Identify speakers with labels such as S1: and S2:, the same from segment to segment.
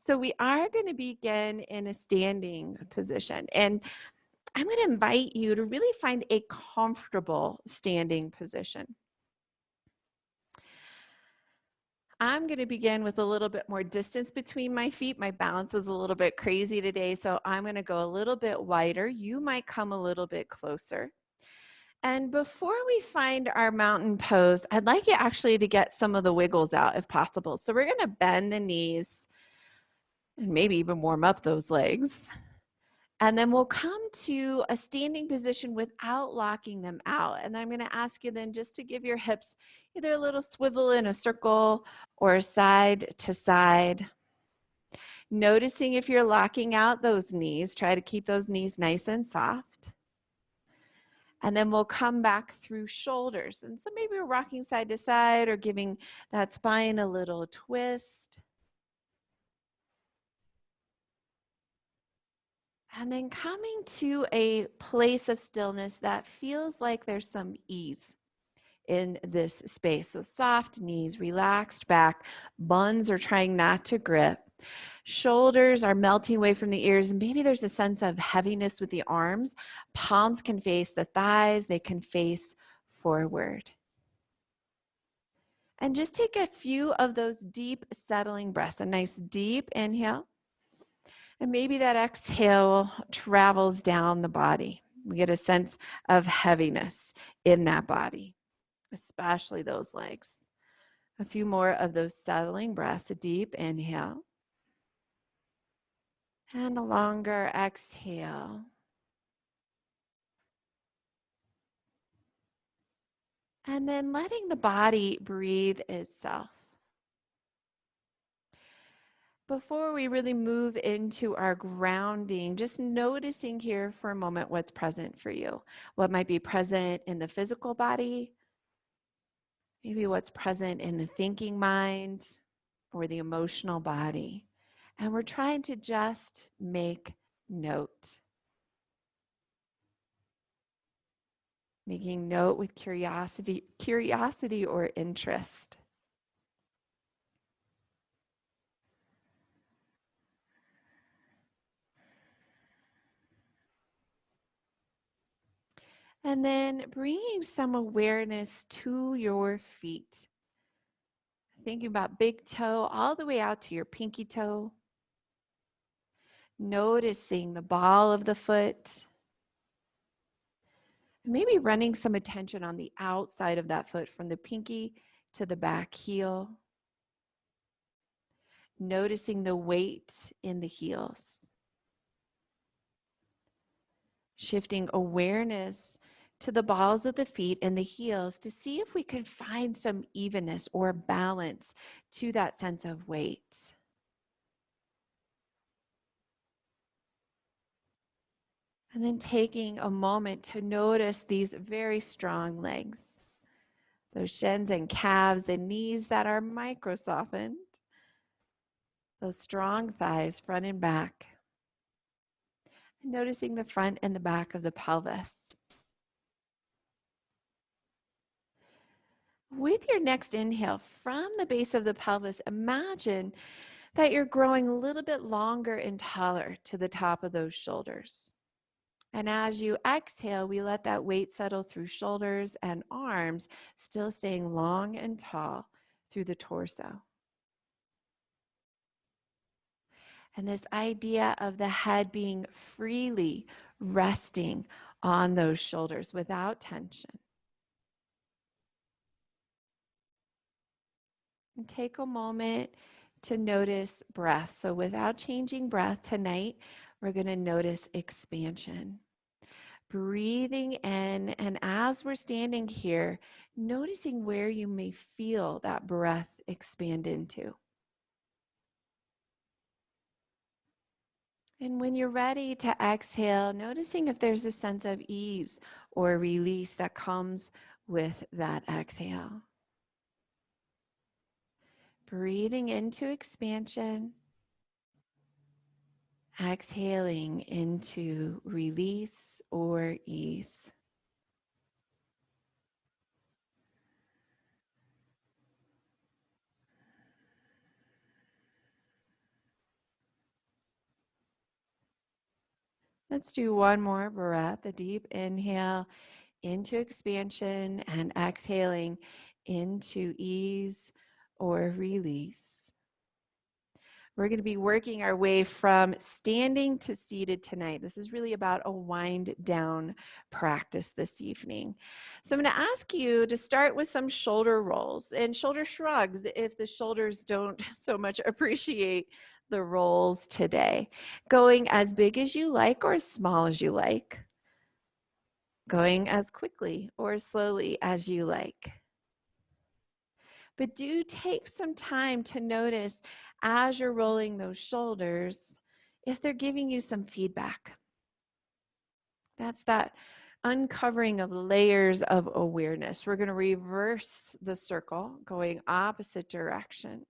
S1: So we are going to begin in a standing position. And I'm going to invite you to really find a comfortable standing position. I'm going to begin with a little bit more distance between my feet. My balance is a little bit crazy today, so I'm going to go a little bit wider. You might come a little bit closer. And before we find our mountain pose, I'd like you actually to get some of the wiggles out if possible. So we're going to bend the knees and maybe even warm up those legs. And then we'll come to a standing position without locking them out. And then I'm going to ask you then just to give your hips either a little swivel in a circle or side to side. Noticing if you're locking out those knees, try to keep those knees nice and soft. And then we'll come back through shoulders. And so maybe we're rocking side to side or giving that spine a little twist. And then coming to a place of stillness that feels like there's some ease in this space. So soft knees, relaxed back, buns are trying not to grip. Shoulders are melting away from the ears, and maybe there's a sense of heaviness with the arms. Palms can face the thighs, they can face forward. And just take a few of those deep settling breaths. A nice deep inhale. And maybe that exhale travels down the body. We get a sense of heaviness in that body, especially those legs. A few more of those settling breaths, a deep inhale. And a longer exhale. And then letting the body breathe itself. Before we really move into our grounding, just noticing here for a moment what's present for you. What might be present in the physical body, maybe what's present in the thinking mind or the emotional body. And we're trying to just make note. Making note with curiosity or interest. And then bringing some awareness to your feet. Thinking about big toe all the way out to your pinky toe. Noticing the ball of the foot. Maybe running some attention on the outside of that foot from the pinky to the back heel. Noticing the weight in the heels. Shifting awareness to the balls of the feet and the heels to see if we can find some evenness or balance to that sense of weight. And then taking a moment to notice these very strong legs, those shins and calves, the knees that are micro softened, those strong thighs, front and back. And noticing the front and the back of the pelvis. With your next inhale, from the base of the pelvis, imagine that you're growing a little bit longer and taller to the top of those shoulders. And as you exhale, we let that weight settle through shoulders and arms, still staying long and tall through the torso. And this idea of the head being freely resting on those shoulders without tension. And take a moment to notice breath. So without changing breath tonight, we're going to notice expansion. Breathing in, and as we're standing here, noticing where you may feel that breath expand into. And when you're ready to exhale, noticing if there's a sense of ease or release that comes with that exhale. Breathing into expansion, exhaling into release or ease. Let's do one more breath, a deep inhale into expansion and exhaling into ease or release. We're going to be working our way from standing to seated tonight. This is really about a wind down practice this evening. So I'm going to ask you to start with some shoulder rolls and shoulder shrugs if the shoulders don't so much appreciate the rolls today. Going as big as you like or as small as you like. Going as quickly or slowly as you like. But do take some time to notice as you're rolling those shoulders if they're giving you some feedback. That's that uncovering of layers of awareness. We're going to reverse the circle, going opposite direction.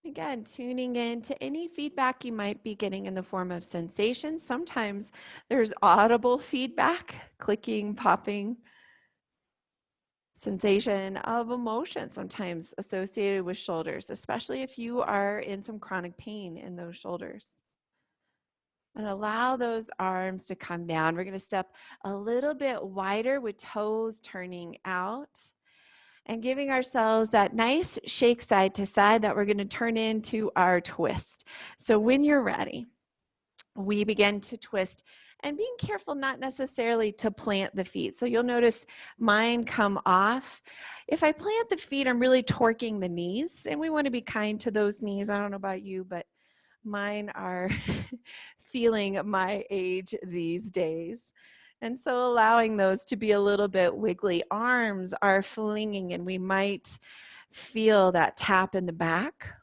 S1: Again, tuning in to any feedback you might be getting in the form of sensations. Sometimes there's audible feedback, clicking, popping, sensation of emotion sometimes associated with shoulders, especially if you are in some chronic pain in those shoulders. And allow those arms to come down. We're going to step a little bit wider with toes turning out and giving ourselves that nice shake side to side that we're going to turn into our twist. So when you're ready, we begin to twist and being careful not necessarily to plant the feet. So you'll notice mine come off. If I plant the feet, I'm really torquing the knees, and we want to be kind to those knees. I don't know about you, but mine are feeling my age these days. And so allowing those to be a little bit wiggly. Arms are flinging, and we might feel that tap in the back.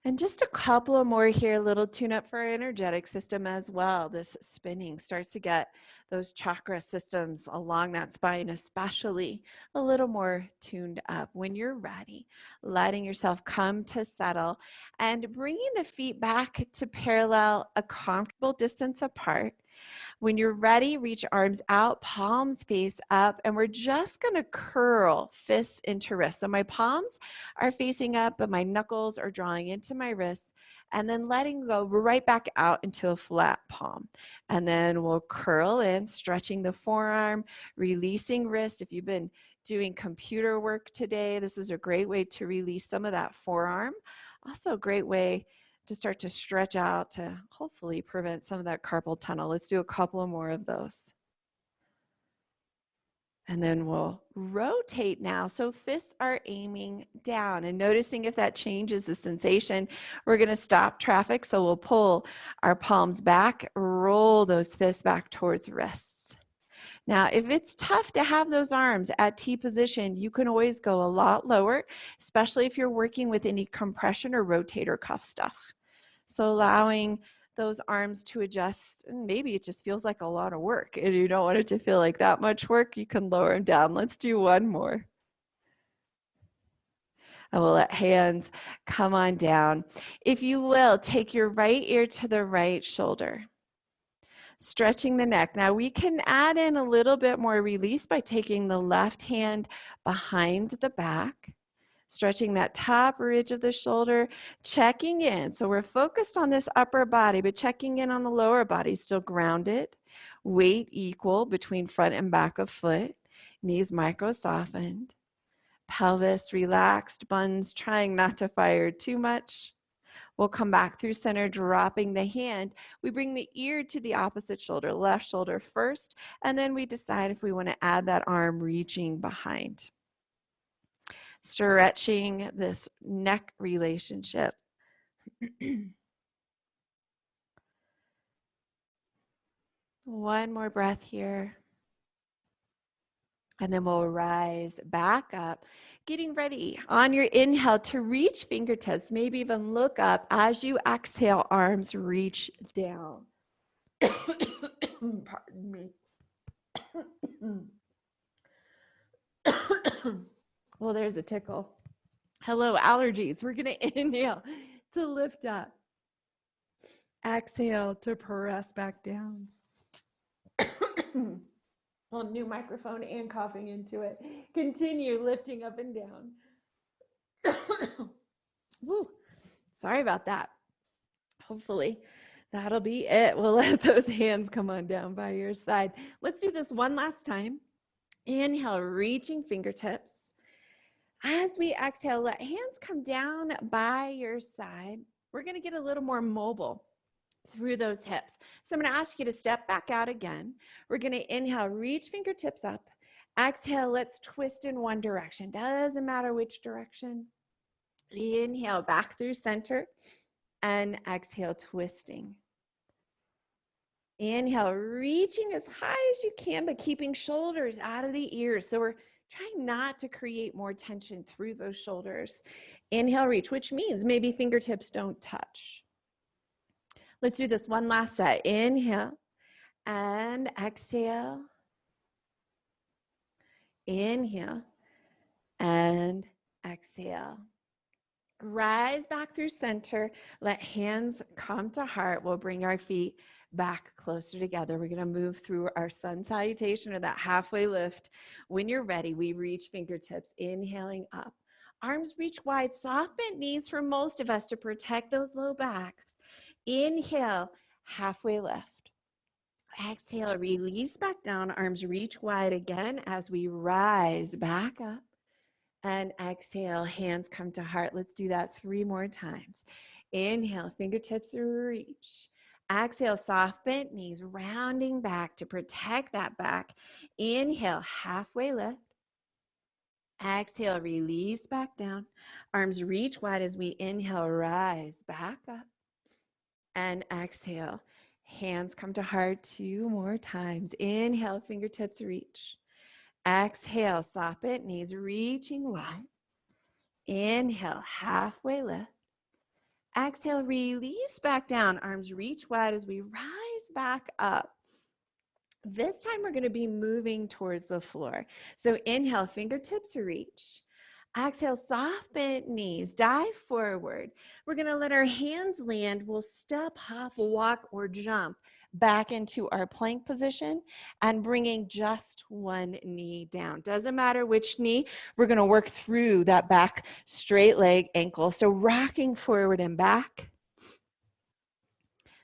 S1: And just a couple of more here, a little tune up for our energetic system as well. This spinning starts to get those chakra systems along that spine, especially a little more tuned up. When you're ready, letting yourself come to settle and bringing the feet back to parallel a comfortable distance apart. When you're ready, reach arms out, palms face up, and we're just going to curl fists into wrists. So my palms are facing up, but my knuckles are drawing into my wrists, and then letting go right back out into a flat palm. And then we'll curl in, stretching the forearm, releasing wrist. If you've been doing computer work today, this is a great way to release some of that forearm. Also a great way to start to stretch out to hopefully prevent some of that carpal tunnel. Let's do a couple of more of those. And then we'll rotate now. So fists are aiming down and noticing if that changes the sensation. We're going to stop traffic. So we'll pull our palms back, roll those fists back towards wrists. Now, if it's tough to have those arms at T position, you can always go a lot lower, especially if you're working with any compression or rotator cuff stuff. So allowing those arms to adjust, and maybe it just feels like a lot of work and you don't want it to feel like that much work, you can lower them down. Let's do one more. And we'll let hands come on down. If you will, take your right ear to the right shoulder. Stretching the neck. Now we can add in a little bit more release by taking the left hand behind the back, stretching that top ridge of the shoulder, checking in. So we're focused on this upper body, but checking in on the lower body, still grounded, weight equal between front and back of foot, knees micro softened, pelvis relaxed, buns trying not to fire too much. We'll come back through center, dropping the hand. We bring the ear to the opposite shoulder, left shoulder first, and then we decide if we want to add that arm reaching behind. Stretching this neck relationship. One more breath here. And then we'll rise back up, getting ready on your inhale to reach fingertips, maybe even look up. As you exhale, arms reach down. Pardon me. Well, there's a tickle. Hello, allergies. We're going to inhale to lift up. Exhale to press back down. Well, new microphone and coughing into it. Continue lifting up and down. Woo. Sorry about that. Hopefully that'll be it. We'll let those hands come on down by your side. Let's do this one last time. Inhale, reaching fingertips. As we exhale, let hands come down by your side. We're going to get a little more mobile through those hips. So I'm going to ask you to step back out again. We're going to inhale, reach fingertips up. Exhale, let's twist in one direction. Doesn't matter which direction. Inhale, back through center. And exhale, twisting. Inhale, reaching as high as you can, but keeping shoulders out of the ears. So we're trying not to create more tension through those shoulders. Inhale, reach, which means maybe fingertips don't touch. Let's do this one last set. Inhale and exhale. Inhale and exhale. Rise back through center. Let hands come to heart. We'll bring our feet back closer together. We're going to move through our sun salutation or that halfway lift. When you're ready, we reach fingertips, inhaling up. Arms reach wide, soft bent knees for most of us to protect those low backs. Inhale, halfway lift. Exhale, release back down. Arms reach wide again as we rise back up. And exhale, hands come to heart. Let's do that 3 more times. Inhale, fingertips reach. Exhale, soft bent knees, rounding back to protect that back. Inhale, halfway lift. Exhale, release back down. Arms reach wide as we inhale, rise back up. And exhale, hands come to heart 2 more times. Inhale, fingertips reach. Exhale, soft bent knees reaching wide. Inhale, halfway lift. Exhale, release back down. Arms reach wide as we rise back up. This time we're going to be moving towards the floor. So inhale, fingertips reach. Exhale, soft bent knees, dive forward. We're going to let our hands land. We'll step, hop, walk, or jump back into our plank position and bringing just one knee down. Doesn't matter which knee, we're going to work through that back straight leg ankle. So rocking forward and back,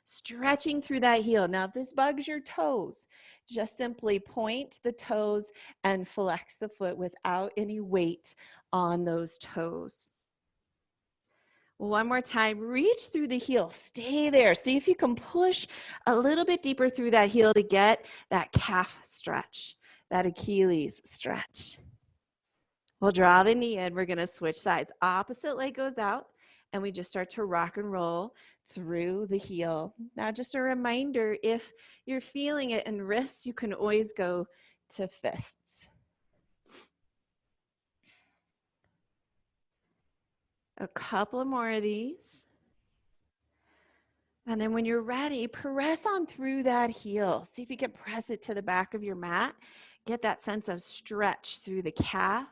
S1: stretching through that heel. Now, if this bugs your toes, just simply point the toes and flex the foot without any weight on those toes. One more time, reach through the heel, stay there. See if you can push a little bit deeper through that heel to get that calf stretch, that Achilles stretch. We'll draw the knee in, we're gonna switch sides. Opposite leg goes out, and we just start to rock and roll through the heel. Now, just a reminder, if you're feeling it in wrists, you can always go to fists. A couple more of these. And then when you're ready, press on through that heel. See if you can press it to the back of your mat. Get that sense of stretch through the calf.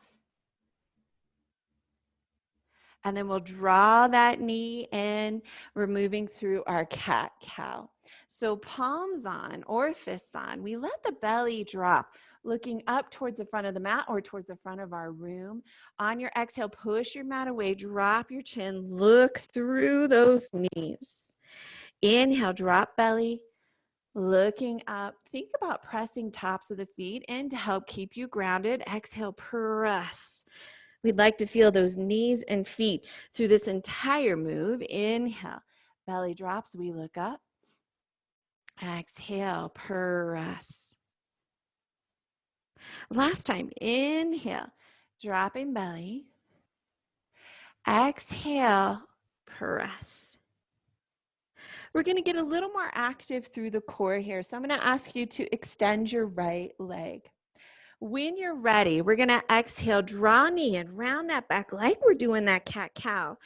S1: And then we'll draw that knee in. We're moving through our cat-cow. So palms on or fists on. We let the belly drop, looking up towards the front of the mat or towards the front of our room. On your exhale, push your mat away, drop your chin, look through those knees. Inhale, drop belly, looking up. Think about pressing tops of the feet in to help keep you grounded. Exhale, press. We'd like to feel those knees and feet through this entire move. Inhale, belly drops, we look up. Exhale, press. Last time, inhale, dropping belly. Exhale, press. We're going to get a little more active through the core here. So I'm going to ask you to extend your right leg. When you're ready, we're going to exhale, draw knee and round that back like we're doing that cat-cow.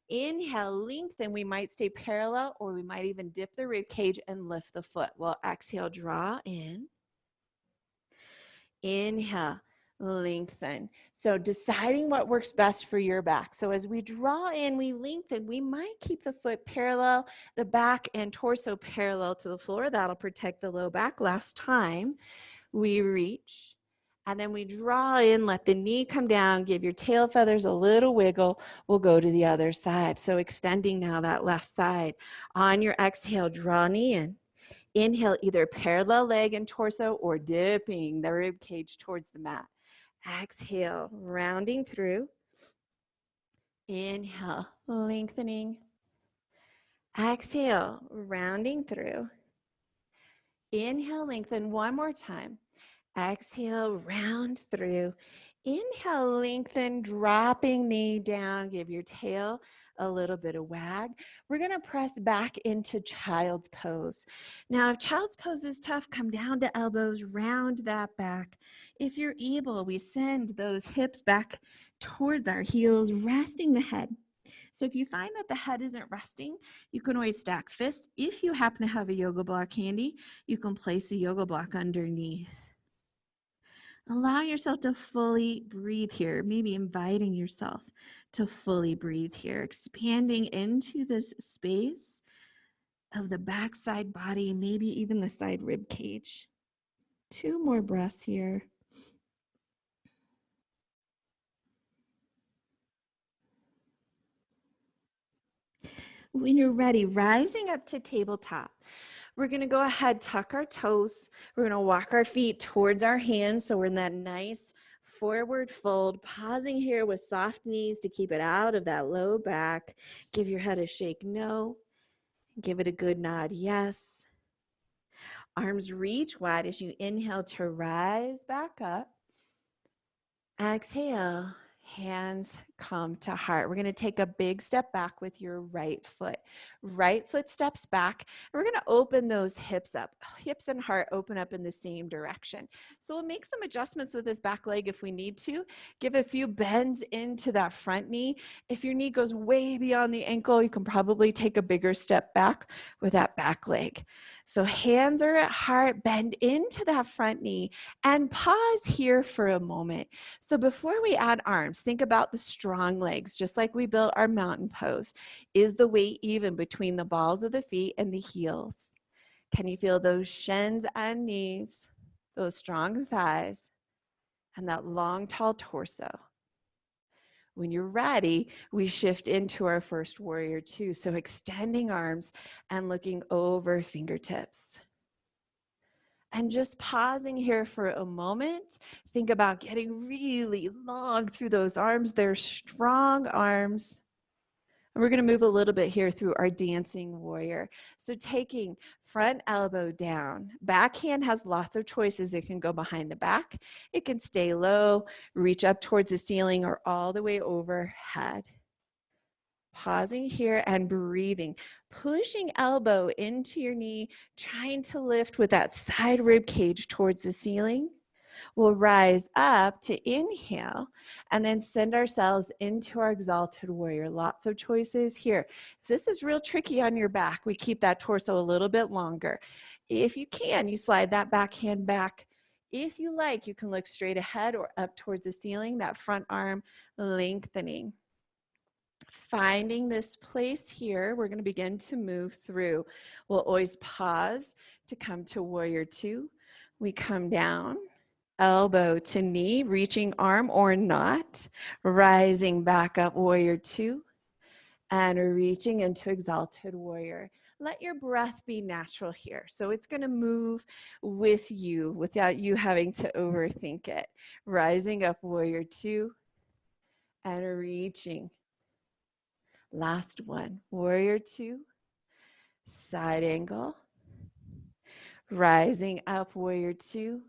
S1: Inhale, lengthen. We might stay parallel or we might even dip the rib cage and lift the foot. We'll exhale, draw in. Inhale, lengthen. So deciding what works best for your back. So as we draw in, we lengthen. We might keep the foot parallel, the back and torso parallel to the floor. That'll protect the low back. Last time, we reach. And then we draw in, let the knee come down, give your tail feathers a little wiggle. We'll go to the other side. So extending now that left side. On your exhale, draw knee in. Inhale, either parallel leg and torso or dipping the rib cage towards the mat. Exhale, rounding through. Inhale, lengthening. Exhale, rounding through. Inhale, lengthen one more time. Exhale, round through. Inhale, lengthen, dropping knee down. Give your tail a little bit of wag. We're going to press back into child's pose. Now, if child's pose is tough, come down to elbows, round that back. If you're able, we send those hips back towards our heels, resting the head. So if you find that the head isn't resting, you can always stack fists. If you happen to have a yoga block handy, you can place the yoga block underneath. Allow yourself to fully breathe here, maybe inviting yourself to fully breathe here, expanding into this space of the backside body, maybe even the side rib cage. 2 more breaths here. When you're ready, rising up to tabletop. We're going to go ahead, tuck our toes. We're going to walk our feet towards our hands. So we're in that nice forward fold, pausing here with soft knees to keep it out of that low back. Give your head a shake no. Give it a good nod yes. Arms reach wide as you inhale to rise back up. Exhale. Hands come to heart. We're going to take a big step back with your right foot. Right foot steps back. And we're going to open those hips up. Hips and heart open up in the same direction. So we'll make some adjustments with this back leg if we need to. Give a few bends into that front knee. If your knee goes way beyond the ankle, you can probably take a bigger step back with that back leg. So hands are at heart, bend into that front knee, and pause here for a moment. So before we add arms, think about the strong legs, just like we built our mountain pose. Is the weight even between the balls of the feet and the heels? Can you feel those shins and knees, those strong thighs, and that long, tall torso? When you're ready, we shift into our first warrior two. So extending arms and looking over fingertips. And just pausing here for a moment, think about getting really long through those arms. They're strong arms. And we're going to move a little bit here through our dancing warrior. So taking front elbow down. Backhand has lots of choices. It can go behind the back. It can stay low, reach up towards the ceiling, or all the way overhead. Pausing here and breathing, pushing elbow into your knee, trying to lift with that side rib cage towards the ceiling. We'll rise up to inhale and then send ourselves into our exalted warrior. Lots of choices here. If this is real tricky on your back, we keep that torso a little bit longer. If you can, you slide that back hand back. If you like, you can look straight ahead or up towards the ceiling, that front arm lengthening. Finding this place here, we're going to begin to move through. We'll always pause to come to warrior two. We come down, elbow to knee, reaching arm or not, rising back up, warrior two, and reaching into exalted warrior. Let your breath be natural here. So it's going to move with you without you having to overthink it. Rising up, warrior two, and reaching. Last one, warrior two, side angle, rising up, warrior two,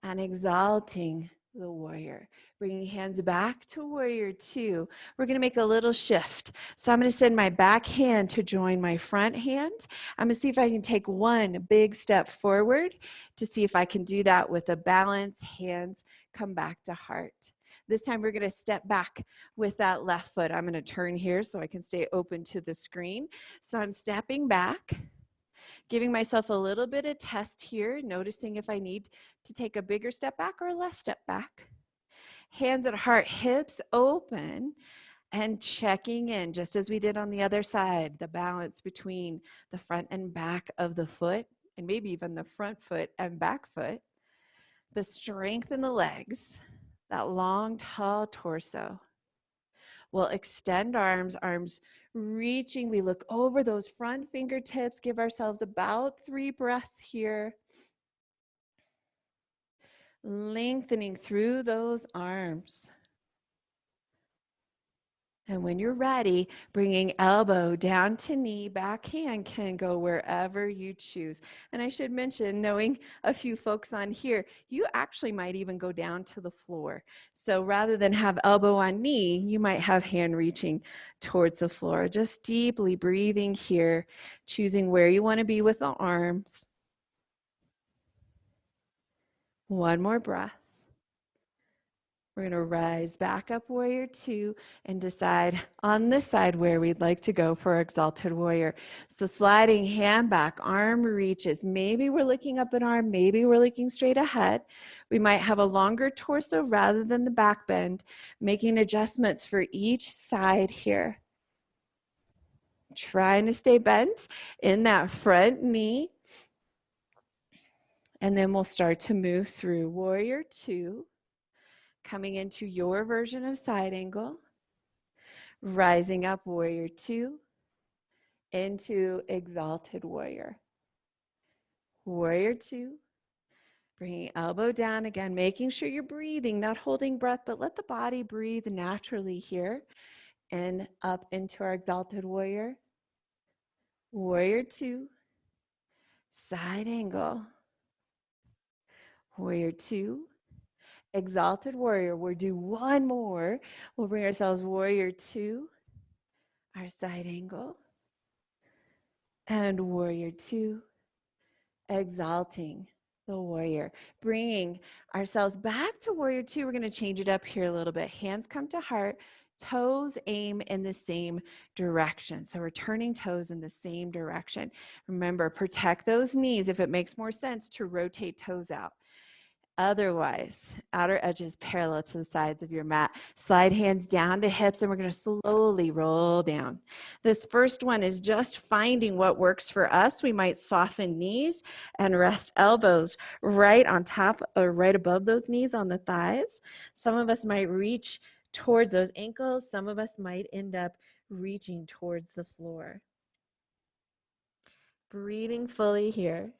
S1: and exalting the warrior. Bringing hands back to warrior two. We're going to make a little shift. So I'm going to send my back hand to join my front hand. I'm going to see if I can take one big step forward to see if I can do that with a balance. Hands come back to heart. This time we're going to step back with that left foot. I'm going to turn here so I can stay open to the screen. So I'm stepping back, giving myself a little bit of test here, noticing if I need to take a bigger step back or a less step back. Hands at heart, hips open, and checking in, just as we did on the other side, the balance between the front and back of the foot, and maybe even the front foot and back foot. The strength in the legs, that long, tall torso. We'll extend arms reaching. We look over those front fingertips, give ourselves about 3 breaths here. Lengthening through those arms. And when you're ready, bringing elbow down to knee, back hand can go wherever you choose. And I should mention, knowing a few folks on here, you actually might even go down to the floor. So rather than have elbow on knee, you might have hand reaching towards the floor. Just deeply breathing here, choosing where you want to be with the arms. One more breath. We're going to rise back up, warrior two, and decide on this side where we'd like to go for exalted warrior. So sliding hand back, arm reaches. Maybe we're looking up an arm, maybe we're looking straight ahead. We might have a longer torso rather than the back bend, making adjustments for each side here. Trying to stay bent in that front knee. And then we'll start to move through warrior two. Coming into your version of side angle, rising up warrior two, into exalted warrior. Warrior two, bringing elbow down again, making sure you're breathing, not holding breath, but let the body breathe naturally here. And up into our exalted warrior. Warrior two, side angle. Warrior two, exalted warrior. We'll do one more. We'll bring ourselves warrior two, our side angle, and warrior two, exalting the warrior. Bringing ourselves back to warrior two. We're going to change it up here a little bit. Hands come to heart, toes aim in the same direction. So we're turning toes in the same direction. Remember, protect those knees if it makes more sense to rotate toes out. Otherwise, outer edges parallel to the sides of your mat. Slide hands down to hips, and we're going to slowly roll down. This first one is just finding what works for us. We might soften knees and rest elbows right on top or right above those knees on the thighs. Some of us might reach towards those ankles. Some of us might end up reaching towards the floor. Breathing fully here.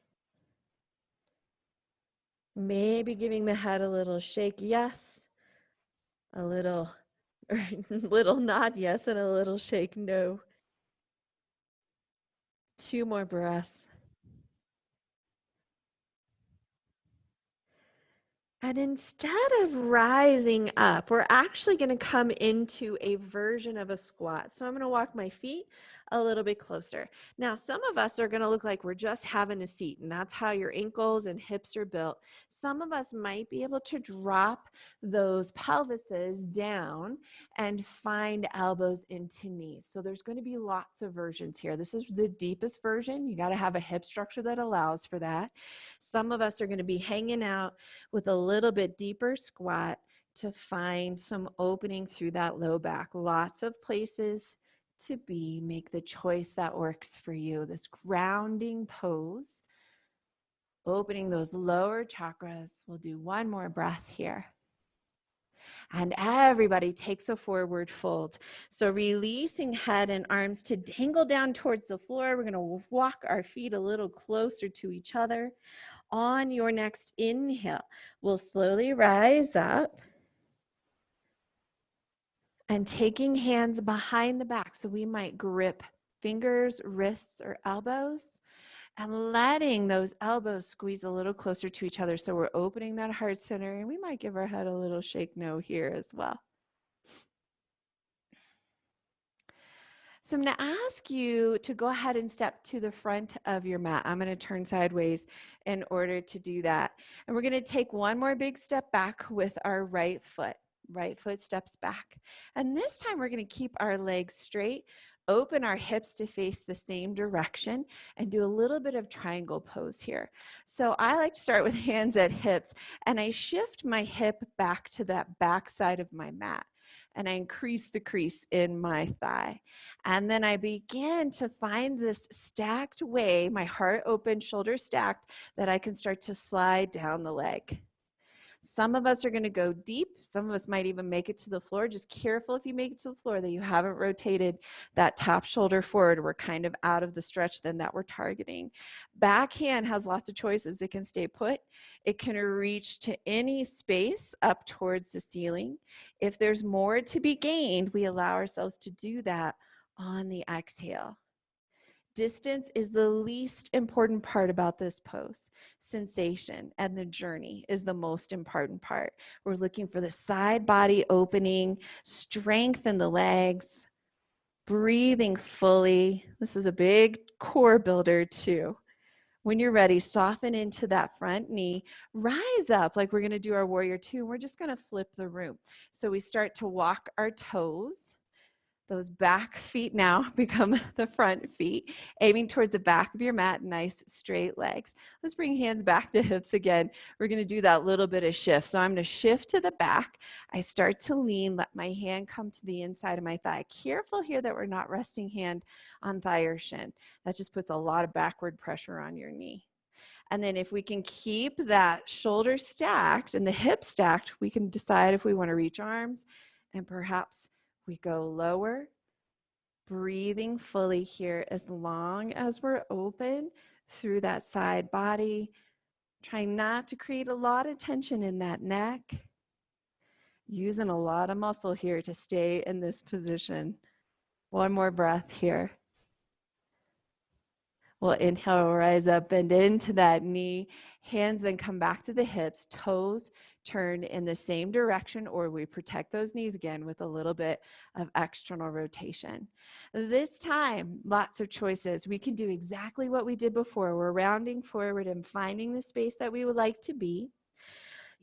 S1: Maybe giving the head a little shake, yes. A little nod, yes, and a little shake, no. 2 more breaths. And instead of rising up, we're actually going to come into a version of a squat. So I'm going to walk my feet a little bit closer. Now, some of us are going to look like we're just having a seat, and that's how your ankles and hips are built. Some of us might be able to drop those pelvises down and find elbows into knees. So there's going to be lots of versions here. This is the deepest version. You got to have a hip structure that allows for that. Some of us are going to be hanging out with a little bit deeper squat to find some opening through that low back. Lots of places to be. Make the choice that works for you. This grounding pose, opening those lower chakras. We'll do one more breath here. And everybody takes a forward fold. So releasing head and arms to dangle down towards the floor. We're going to walk our feet a little closer to each other. On your next inhale, we'll slowly rise up and taking hands behind the back. So we might grip fingers, wrists, or elbows and letting those elbows squeeze a little closer to each other. So we're opening that heart center, and we might give our head a little shake no here as well. So I'm going to ask you to go ahead and step to the front of your mat. I'm going to turn sideways in order to do that. And we're going to take one more big step back with our right foot. Right foot steps back. And this time we're going to keep our legs straight, open our hips to face the same direction, and do a little bit of triangle pose here. So I like to start with hands at hips, and I shift my hip back to that back side of my mat. And I increase the crease in my thigh. And then I begin to find this stacked way, my heart open, shoulders stacked, that I can start to slide down the leg. Some of us are going to go deep. Some of us might even make it to the floor. Just careful if you make it to the floor that you haven't rotated that top shoulder forward. We're kind of out of the stretch then that we're targeting. Backhand has lots of choices. It can stay put. It can reach to any space up towards the ceiling. If there's more to be gained, we allow ourselves to do that on the exhale. Distance is the least important part about this pose. Sensation and the journey is the most important part. We're looking for the side body opening, strengthen the legs, breathing fully. This is a big core builder too. When you're ready, soften into that front knee, rise up like we're gonna do our warrior two. We're just gonna flip the room. So we start to walk our toes. Those back feet now become the front feet, aiming towards the back of your mat, nice straight legs. Let's bring hands back to hips again. We're gonna do that little bit of shift. So I'm gonna shift to the back. I start to lean, let my hand come to the inside of my thigh. Careful here that we're not resting hand on thigh or shin. That just puts a lot of backward pressure on your knee. And then if we can keep that shoulder stacked and the hip stacked, we can decide if we wanna reach arms and perhaps we go lower, breathing fully here as long as we're open through that side body. Trying not to create a lot of tension in that neck. Using a lot of muscle here to stay in this position. One more breath here. We'll inhale, rise up, bend into that knee. Hands then come back to the hips, toes turn in the same direction, or we protect those knees again with a little bit of external rotation. This time, lots of choices. We can do exactly what we did before. We're rounding forward and finding the space that we would like to be.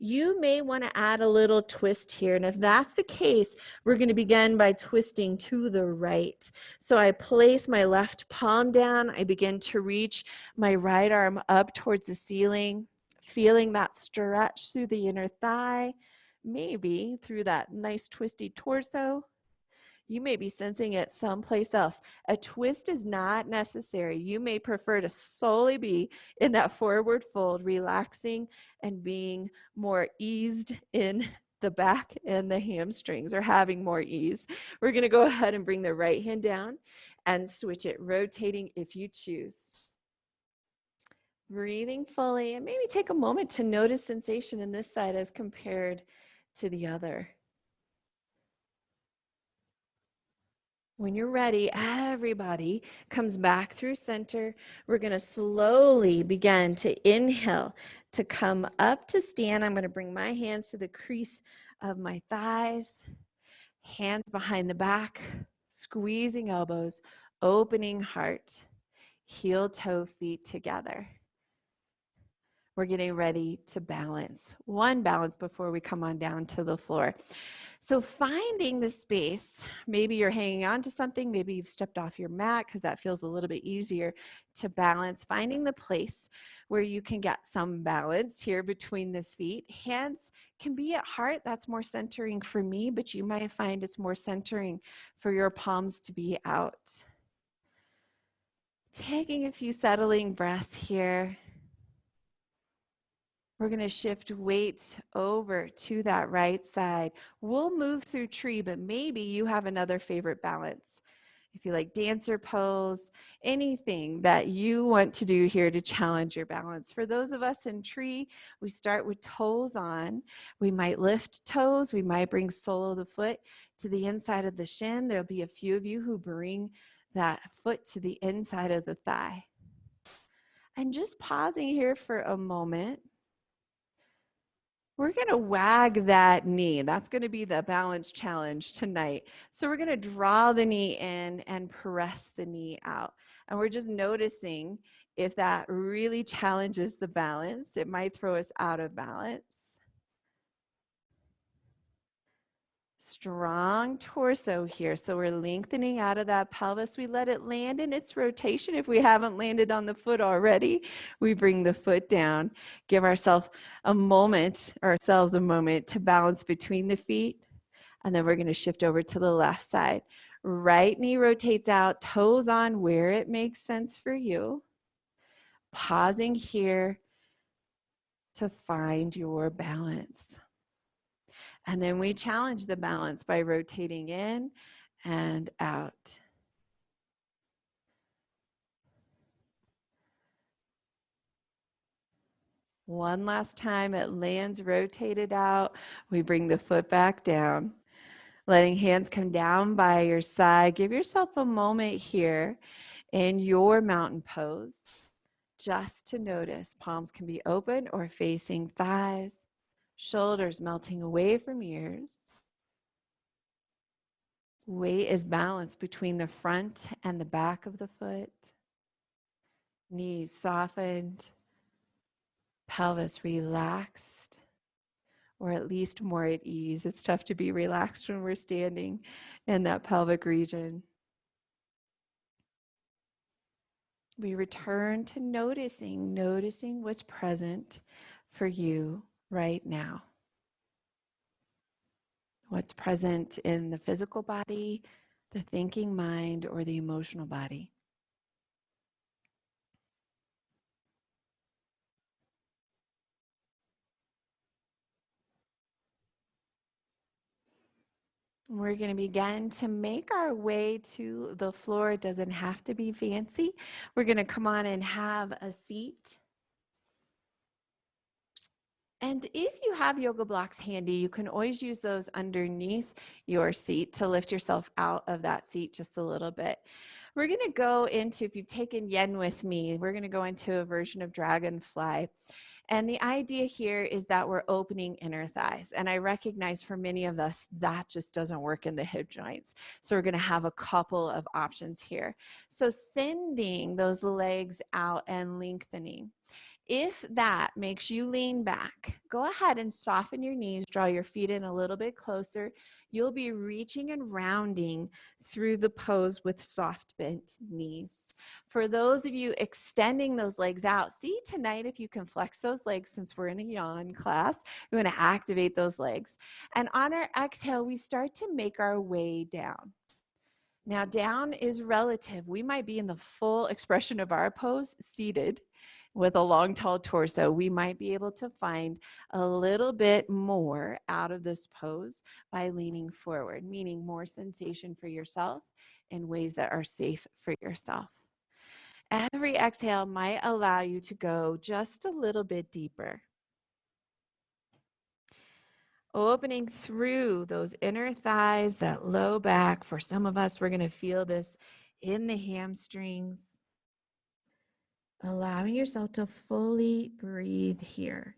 S1: You may want to add a little twist here. And if that's the case, we're going to begin by twisting to the right. So I place my left palm down. I begin to reach my right arm up towards the ceiling, feeling that stretch through the inner thigh, maybe through that nice twisty torso. You may be sensing it someplace else. A twist is not necessary. You may prefer to solely be in that forward fold, relaxing and being more eased in the back and the hamstrings, or having more ease. We're going to go ahead and bring the right hand down and switch it, rotating if you choose. Breathing fully, and maybe take a moment to notice sensation in this side as compared to the other. When you're ready, everybody comes back through center. We're going to slowly begin to inhale to come up to stand. I'm going to bring my hands to the crease of my thighs, hands behind the back, squeezing elbows, opening heart, heel toe feet together. We're getting ready to balance. One balance before we come on down to the floor. So finding the space, maybe you're hanging on to something, maybe you've stepped off your mat because that feels a little bit easier to balance. Finding the place where you can get some balance here between the feet. Hands can be at heart, that's more centering for me, but you might find it's more centering for your palms to be out. Taking a few settling breaths here. We're going to shift weight over to that right side. We'll move through tree, but maybe you have another favorite balance. If you like dancer pose, anything that you want to do here to challenge your balance. For those of us in tree, we start with toes on. We might lift toes. We might bring sole of the foot to the inside of the shin. There'll be a few of you who bring that foot to the inside of the thigh. And just pausing here for a moment. We're going to wag that knee. That's going to be the balance challenge tonight. So we're going to draw the knee in and press the knee out. And we're just noticing if that really challenges the balance. It might throw us out of balance. Strong torso here. So we're lengthening out of that pelvis. We let it land in its rotation. If we haven't landed on the foot already, we bring the foot down. Give ourselves a moment to balance between the feet. And then we're going to shift over to the left side. Right knee rotates out, toes on where it makes sense for you. Pausing here to find your balance. And then we challenge the balance by rotating in and out. One last time, it lands rotated out. We bring the foot back down, letting hands come down by your side. Give yourself a moment here in your mountain pose just to notice. Palms can be open or facing thighs, shoulders melting away from ears. Weight is balanced between the front and the back of the foot. Knees softened, pelvis relaxed, or at least more at ease. It's tough to be relaxed when we're standing in that pelvic region. We return to noticing what's present for you right now. What's present in the physical body, the thinking mind, or the emotional body. We're going to begin to make our way to the floor. It doesn't have to be fancy. We're going to come on and have a seat. And if you have yoga blocks handy, you can always use those underneath your seat to lift yourself out of that seat just a little bit. We're going to go into, if you've taken Yen with me, we're going to go into a version of Dragonfly. And the idea here is that we're opening inner thighs. And I recognize for many of us, that just doesn't work in the hip joints. So we're going to have a couple of options here. So sending those legs out and lengthening. If that makes you lean back, go ahead and soften your knees, draw your feet in a little bit closer. You'll be reaching and rounding through the pose with soft bent knees. For those of you extending those legs out, see tonight if you can flex those legs since we're in a yawn class. We want to activate those legs. And on our exhale, we start to make our way down. Now, down is relative. We might be in the full expression of our pose seated with a long, tall torso. We might be able to find a little bit more out of this pose by leaning forward, meaning more sensation for yourself in ways that are safe for yourself. Every exhale might allow you to go just a little bit deeper. Opening through those inner thighs, that low back. For some of us, we're going to feel this in the hamstrings. Allowing yourself to fully breathe here.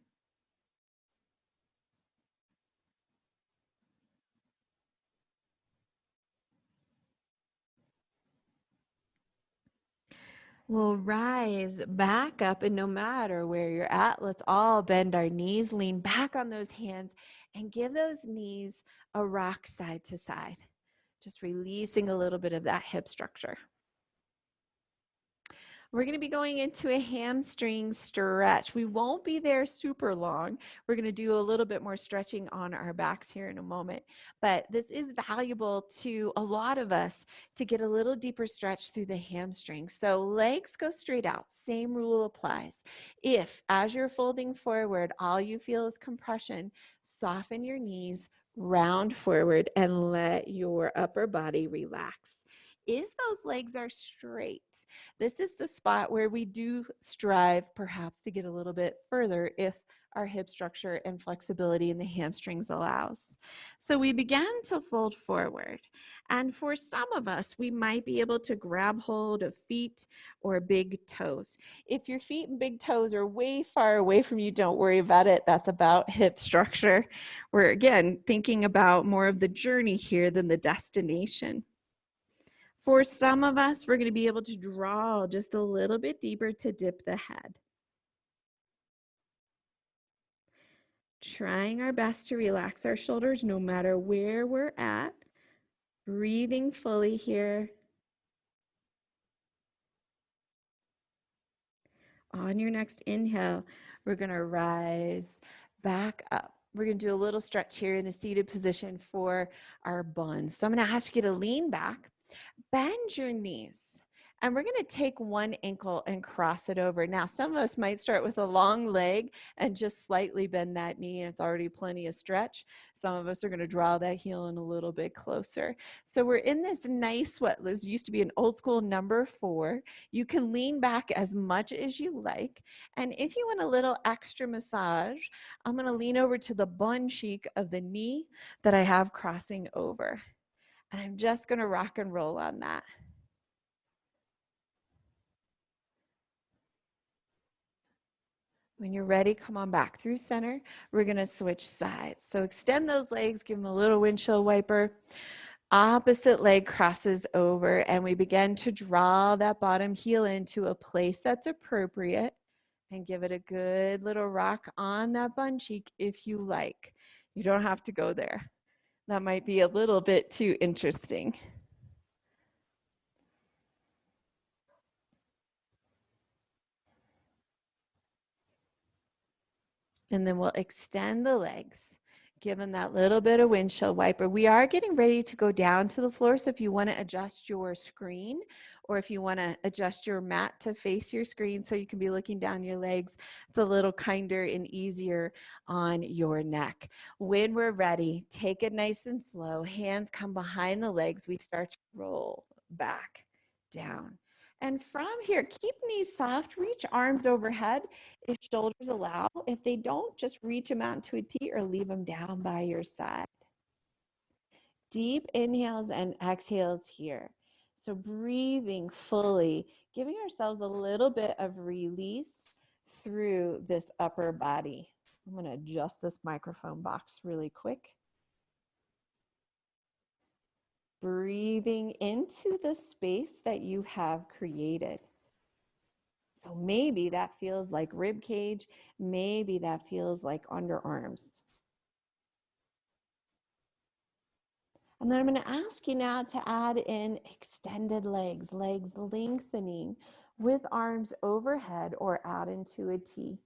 S1: We'll rise back up, and no matter where you're at, let's all bend our knees, lean back on those hands, and give those knees a rock side to side. Just releasing a little bit of that hip structure. We're going to be going into a hamstring stretch. We won't be there super long. We're going to do a little bit more stretching on our backs here in a moment. But this is valuable to a lot of us to get a little deeper stretch through the hamstrings. So legs go straight out. Same rule applies. If, as you're folding forward, all you feel is compression, soften your knees, round forward, and let your upper body relax. If those legs are straight, this is the spot where we do strive perhaps to get a little bit further if our hip structure and flexibility in the hamstrings allows. So we begin to fold forward. And for some of us, we might be able to grab hold of feet or big toes. If your feet and big toes are way far away from you, don't worry about it. That's about hip structure. We're again thinking about more of the journey here than the destination. For some of us, we're going to be able to draw just a little bit deeper to dip the head. Trying our best to relax our shoulders no matter where we're at. Breathing fully here. On your next inhale, we're going to rise back up. We're going to do a little stretch here in a seated position for our buns. So I'm going to ask you to lean back, bend your knees, And we're going to take one ankle and cross it over. Now, some of us might start with a long leg and just slightly bend that knee, and it's already plenty of stretch. Some of us are going to draw that heel in a little bit closer. So we're in this nice, what used to be an old school number 4. You can lean back as much as you like. And if you want a little extra massage, I'm going to lean over to the bun cheek of the knee that I have crossing over. And I'm just going to rock and roll on that. When you're ready, come on back through center. We're going to switch sides. So extend those legs, give them a little windshield wiper. Opposite leg crosses over, and we begin to draw that bottom heel into a place that's appropriate and give it a good little rock on that bun cheek if you like. You don't have to go there. That might be a little bit too interesting. And then we'll extend the legs, give them that little bit of windshield wiper. We are getting ready to go down to the floor, so if you want to adjust your screen or if you want to adjust your mat to face your screen so you can be looking down your legs, it's a little kinder and easier on your neck. When we're ready, take it nice and slow. Hands come behind the legs. We start to roll back, down. And from here, keep knees soft, reach arms overhead if shoulders allow. If they don't, just reach them out into a T or leave them down by your side. Deep inhales and exhales here. So breathing fully, giving ourselves a little bit of release through this upper body. I'm going to adjust this microphone box really quick. Breathing into the space that you have created. So maybe that feels like rib cage. Maybe that feels like underarms. And then I'm going to ask you now to add in extended legs, legs lengthening with arms overhead or out into a T.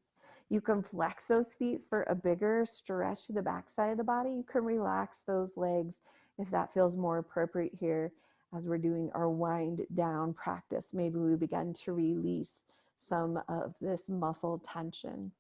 S1: You can flex those feet for a bigger stretch to the backside of the body. You can relax those legs if that feels more appropriate here as we're doing our wind down practice. Maybe we begin to release some of this muscle tension.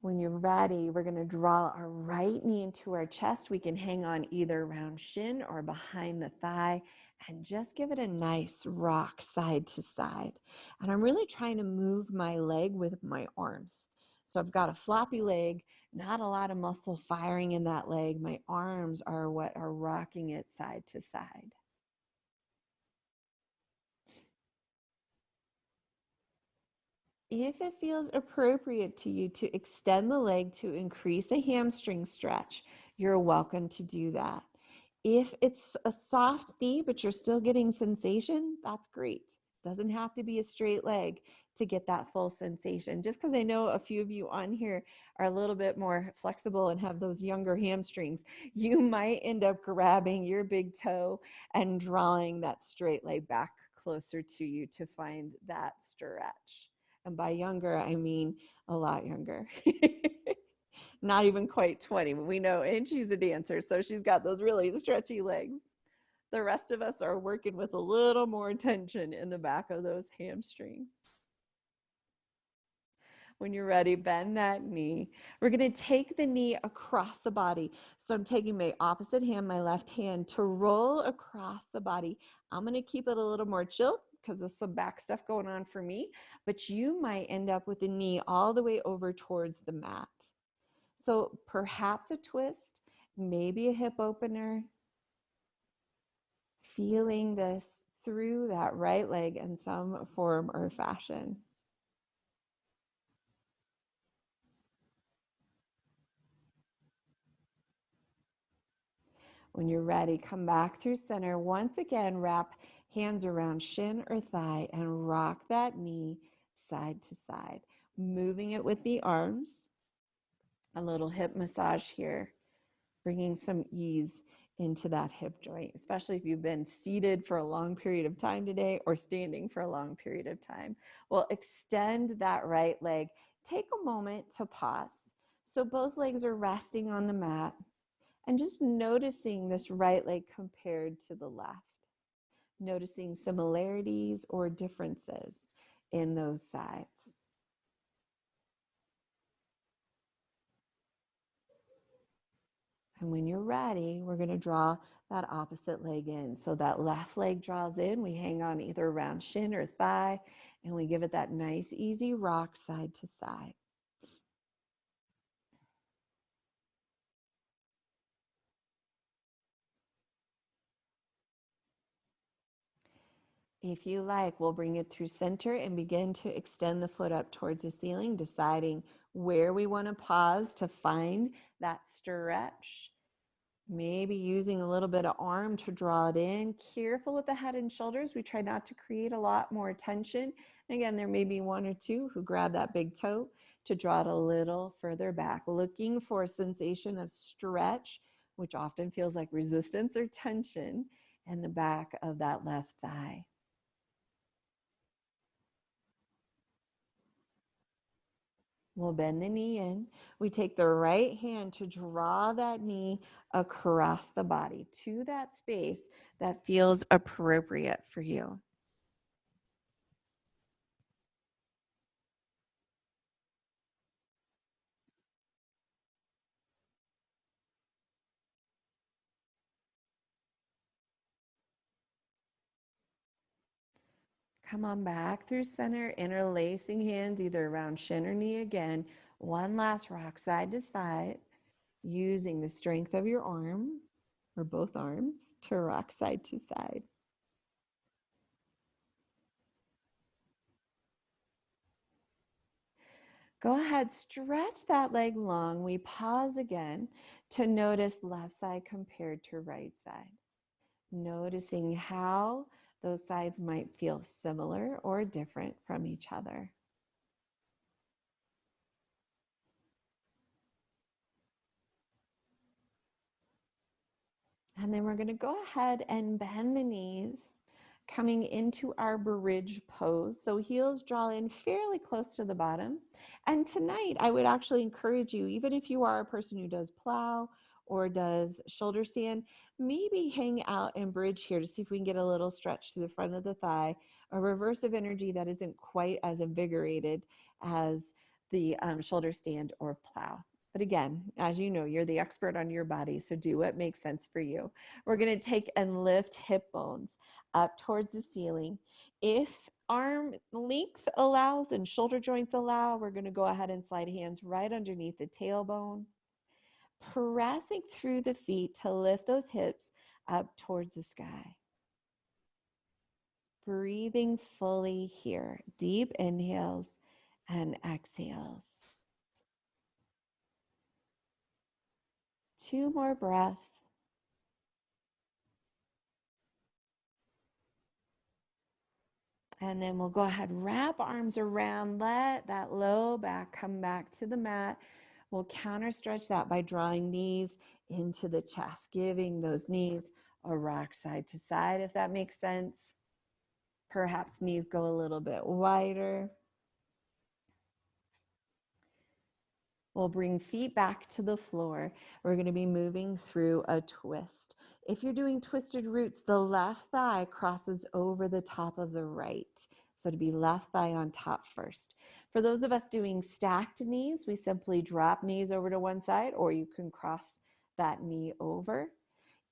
S1: When you're ready, we're going to draw our right knee into our chest. We can hang on either around shin or behind the thigh and just give it a nice rock side to side. And I'm really trying to move my leg with my arms. So I've got a floppy leg, not a lot of muscle firing in that leg. My arms are what are rocking it side to side. If it feels appropriate to you to extend the leg to increase a hamstring stretch, you're welcome to do that. If it's a soft knee, but you're still getting sensation, that's great. Doesn't have to be a straight leg to get that full sensation. Just because I know a few of you on here are a little bit more flexible and have those younger hamstrings, you might end up grabbing your big toe and drawing that straight leg back closer to you to find that stretch. And by younger, I mean a lot younger. Not even quite 20, but we know, and she's a dancer, so she's got those really stretchy legs. The rest of us are working with a little more tension in the back of those hamstrings. When you're ready, bend that knee. We're going to take the knee across the body. So I'm taking my opposite hand, my left hand, to roll across the body. I'm going to keep it a little more chill because there's some back stuff going on for me, but you might end up with the knee all the way over towards the mat. So perhaps a twist, maybe a hip opener, feeling this through that right leg in some form or fashion. When you're ready, come back through center. Once again, wrap hands around shin or thigh and rock that knee side to side, moving it with the arms. A little hip massage here, bringing some ease into that hip joint, especially if you've been seated for a long period of time today or standing for a long period of time. Well, extend that right leg. Take a moment to pause. So both legs are resting on the mat. And just noticing this right leg compared to the left, noticing similarities or differences in those sides. And when you're ready, we're going to draw that opposite leg in. So that left leg draws in, we hang on either around shin or thigh, and we give it that nice, easy rock side to side. If you like, we'll bring it through center and begin to extend the foot up towards the ceiling, deciding where we want to pause to find that stretch. Maybe using a little bit of arm to draw it in. Careful with the head and shoulders. We try not to create a lot more tension. And again, there may be one or two who grab that big toe to draw it a little further back, looking for a sensation of stretch, which often feels like resistance or tension in the back of that left thigh. We'll bend the knee in. We take the right hand to draw that knee across the body to that space that feels appropriate for you. Come on back through center, interlacing hands either around shin or knee again. One last rock side to side, using the strength of your arm or both arms to rock side to side. Go ahead, stretch that leg long. We pause again to notice left side compared to right side. Noticing how those sides might feel similar or different from each other. And then we're going to go ahead and bend the knees, coming into our bridge pose. So heels draw in fairly close to the bottom. And tonight, I would actually encourage you, even if you are a person who does plow or does shoulder stand, maybe hang out and bridge here to see if we can get a little stretch to the front of the thigh, a reverse of energy that isn't quite as invigorated as the shoulder stand or plow. But again, as you know, you're the expert on your body, so do what makes sense for you. We're going to take and lift hip bones up towards the ceiling. If arm length allows and shoulder joints allow, we're going to go ahead and slide hands right underneath the tailbone, pressing through the feet to lift those hips up towards the sky. Breathing fully here, deep inhales and exhales. 2 more breaths. And then we'll go ahead, wrap arms around, let that low back come back to the mat. We'll counter stretch that by drawing knees into the chest, giving those knees a rock side to side, if that makes sense. Perhaps knees go a little bit wider. We'll bring feet back to the floor. We're going to be moving through a twist. If you're doing twisted roots, the left thigh crosses over the top of the right. So to be left thigh on top first. For those of us doing stacked knees, we simply drop knees over to one side, or you can cross that knee over.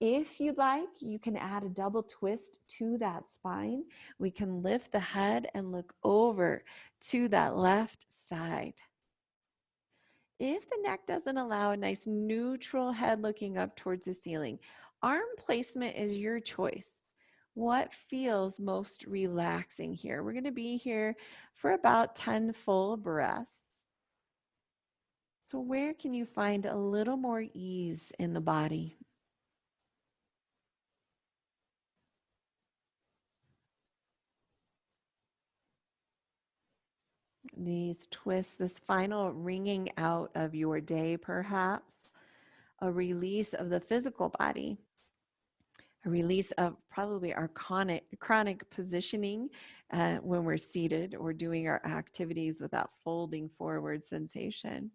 S1: If you'd like, you can add a double twist to that spine. We can lift the head and look over to that left side. If the neck doesn't allow a nice neutral head looking up towards the ceiling, arm placement is your choice. What feels most relaxing here? We're going to be here for about 10 full breaths. So where can you find a little more ease in the body? These twists, this final wringing out of your day, perhaps, a release of the physical body, a release of probably our chronic positioning when we're seated or doing our activities without folding forward sensation.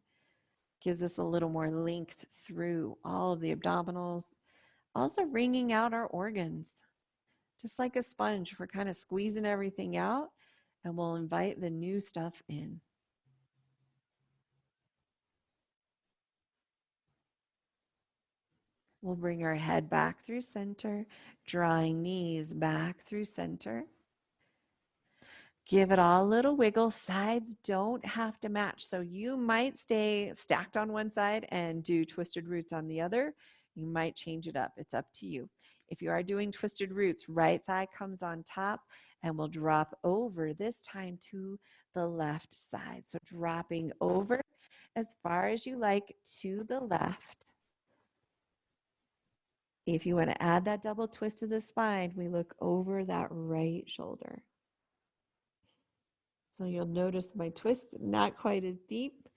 S1: Gives us a little more length through all of the abdominals. Also wringing out our organs. Just like a sponge, we're kind of squeezing everything out, and we'll invite the new stuff in. We'll bring our head back through center, drawing knees back through center. Give it all a little wiggle. Sides don't have to match. So you might stay stacked on one side and do twisted roots on the other. You might change it up. It's up to you. If you are doing twisted roots, right thigh comes on top and we'll drop over, this time to the left side. So dropping over as far as you like to the left. If you want to add that double twist to the spine, we look over that right shoulder. So you'll notice my twist not quite as deep,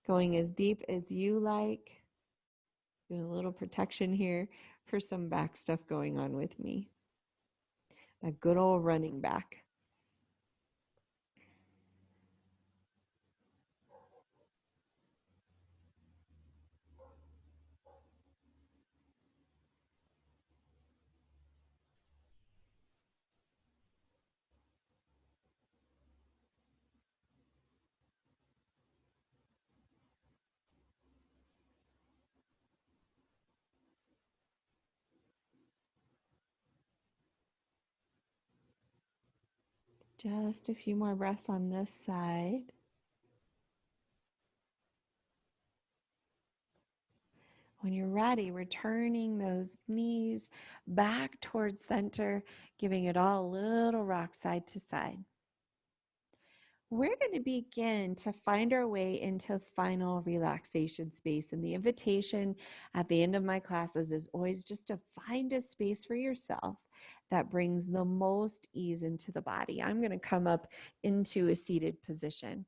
S1: going as deep as you like. Doing a little protection here for some back stuff going on with me. That good old running back. Just a few more breaths on this side. When you're ready, returning those knees back towards center, giving it all a little rock side to side. We're going to begin to find our way into final relaxation space. And the invitation at the end of my classes is always just to find a space for yourself that brings the most ease into the body. I'm going to come up into a seated position.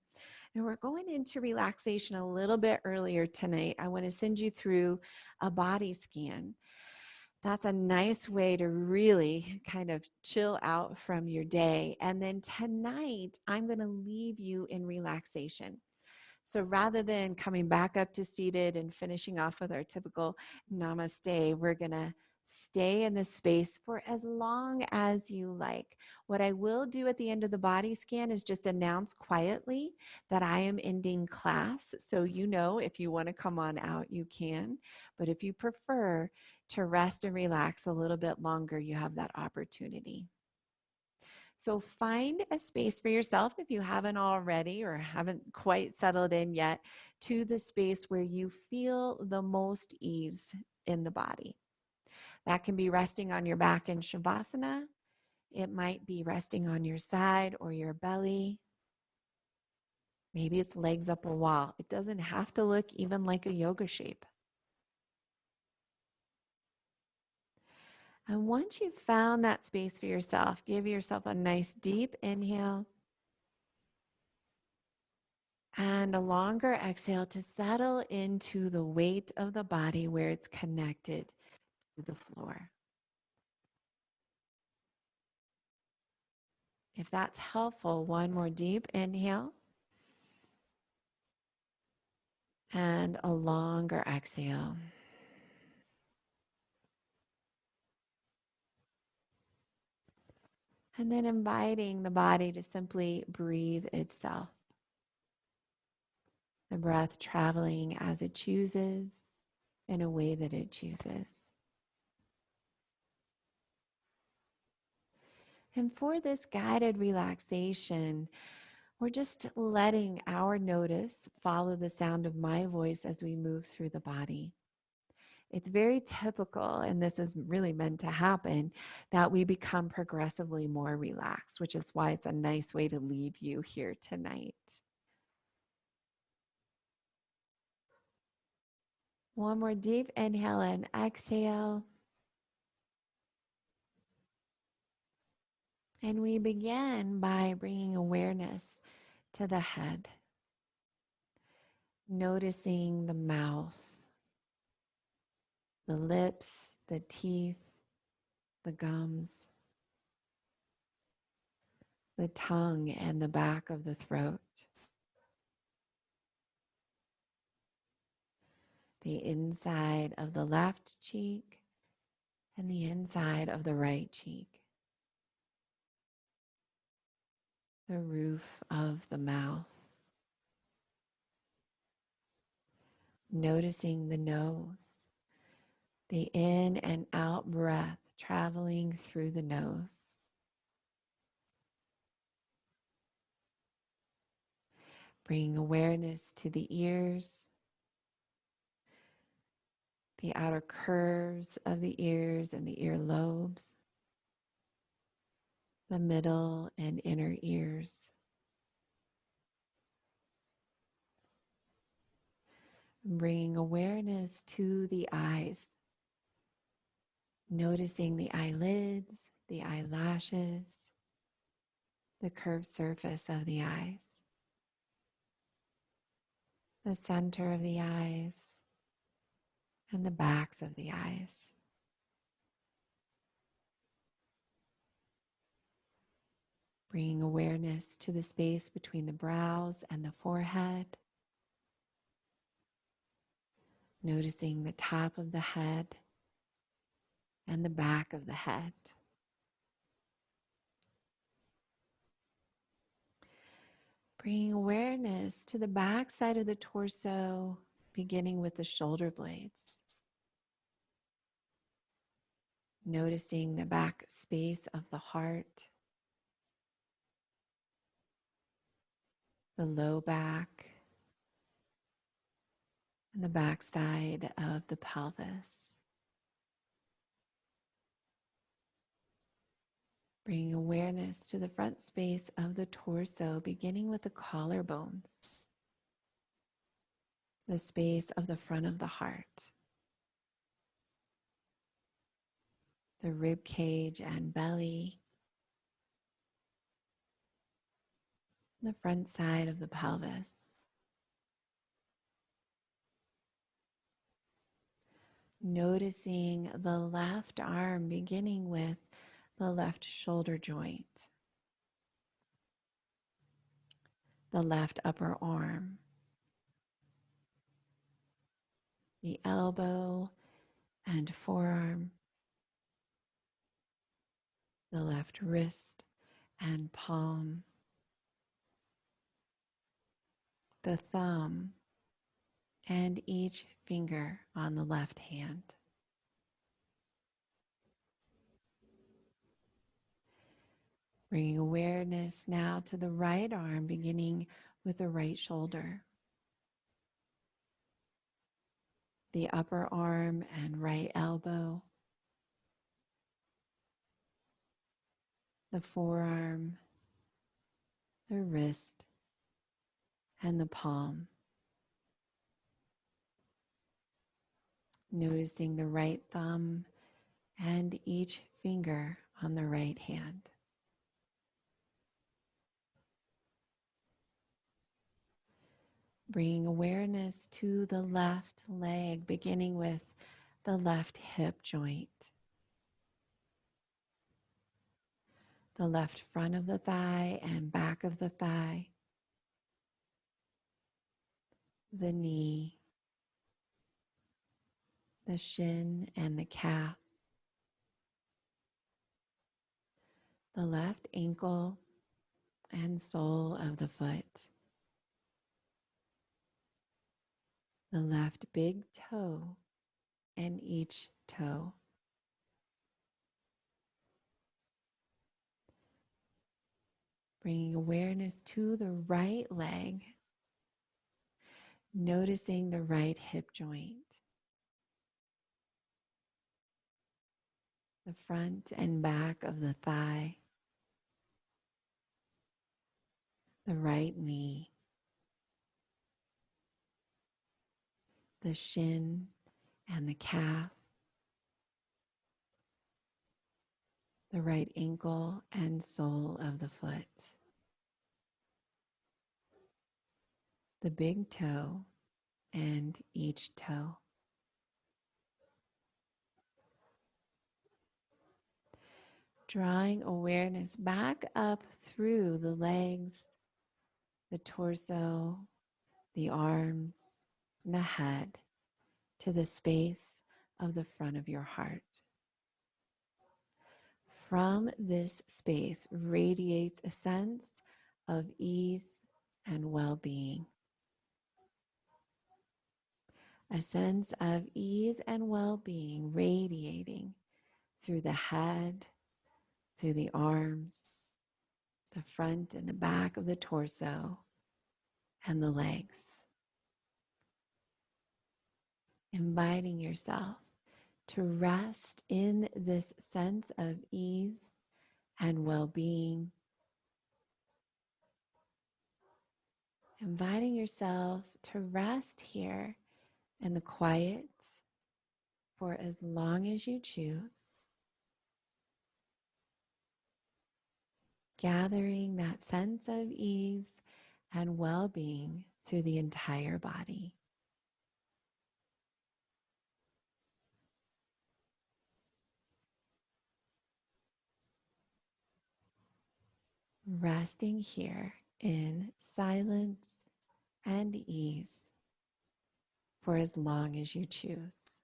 S1: And we're going into relaxation a little bit earlier tonight. I want to send you through a body scan. That's a nice way to really kind of chill out from your day. And then tonight, I'm going to leave you in relaxation. So rather than coming back up to seated and finishing off with our typical namaste, we're going to stay in this space for as long as you like. What I will do at the end of the body scan is just announce quietly that I am ending class. So you know, if you want to come on out, you can. But if you prefer to rest and relax a little bit longer, you have that opportunity. So find a space for yourself if you haven't already or haven't quite settled in yet to the space where you feel the most ease in the body. That can be resting on your back in Shavasana. It might be resting on your side or your belly. Maybe it's legs up a wall. It doesn't have to look even like a yoga shape. And once you've found that space for yourself, give yourself a nice deep inhale and a longer exhale to settle into the weight of the body where it's connected to the floor. If that's helpful, one more deep inhale and a longer exhale. And then inviting the body to simply breathe itself. The breath traveling as it chooses in a way that it chooses. And for this guided relaxation, we're just letting our notice follow the sound of my voice as we move through the body. It's very typical, and this is really meant to happen, that we become progressively more relaxed, which is why it's a nice way to leave you here tonight. One more deep inhale and exhale. And we begin by bringing awareness to the head, noticing the mouth, the lips, the teeth, the gums, the tongue, and the back of the throat. the inside of the left cheek and the inside of the right cheek, the roof of the mouth, noticing the nose, the in and out breath traveling through the nose. Bringing awareness to the ears, the outer curves of the ears and the ear lobes, the middle and inner ears. Bringing awareness to the eyes, noticing the eyelids, the eyelashes, the curved surface of the eyes, the center of the eyes, and the backs of the eyes. Bringing awareness to the space between the brows and the forehead, noticing the top of the head and the back of the head. Bringing awareness to the back side of the torso, beginning with the shoulder blades. Noticing the back space of the heart, the low back, and the back side of the pelvis. Bringing awareness to the front space of the torso, beginning with the collarbones, the space of the front of the heart, the rib cage and belly, the front side of the pelvis. Noticing the left arm beginning with the left shoulder joint, the left upper arm, the elbow and forearm, the left wrist and palm, the thumb, and each finger on the left hand. Bringing awareness now to the right arm, beginning with the right shoulder, the upper arm and right elbow, the forearm, the wrist, and the palm. Noticing the right thumb and each finger on the right hand. Bringing awareness to the left leg, beginning with the left hip joint, the left front of the thigh and back of the thigh, the knee, the shin and the calf, the left ankle and sole of the foot, the left big toe and each toe. Bringing awareness to the right leg, noticing the right hip joint, the front and back of the thigh, the right knee, the shin and the calf, the right ankle and sole of the foot, the big toe and each toe. Drawing awareness back up through the legs, the torso, the arms, and the head, to the space of the front of your heart. From this space radiates a sense of ease and well-being. A sense of ease and well-being radiating through the head, through the arms, the front and the back of the torso, and the legs. Inviting yourself to rest in this sense of ease and well-being. Inviting yourself to rest here in the quiet for as long as you choose. Gathering that sense of ease and well-being through the entire body. Resting here in silence and ease for as long as you choose.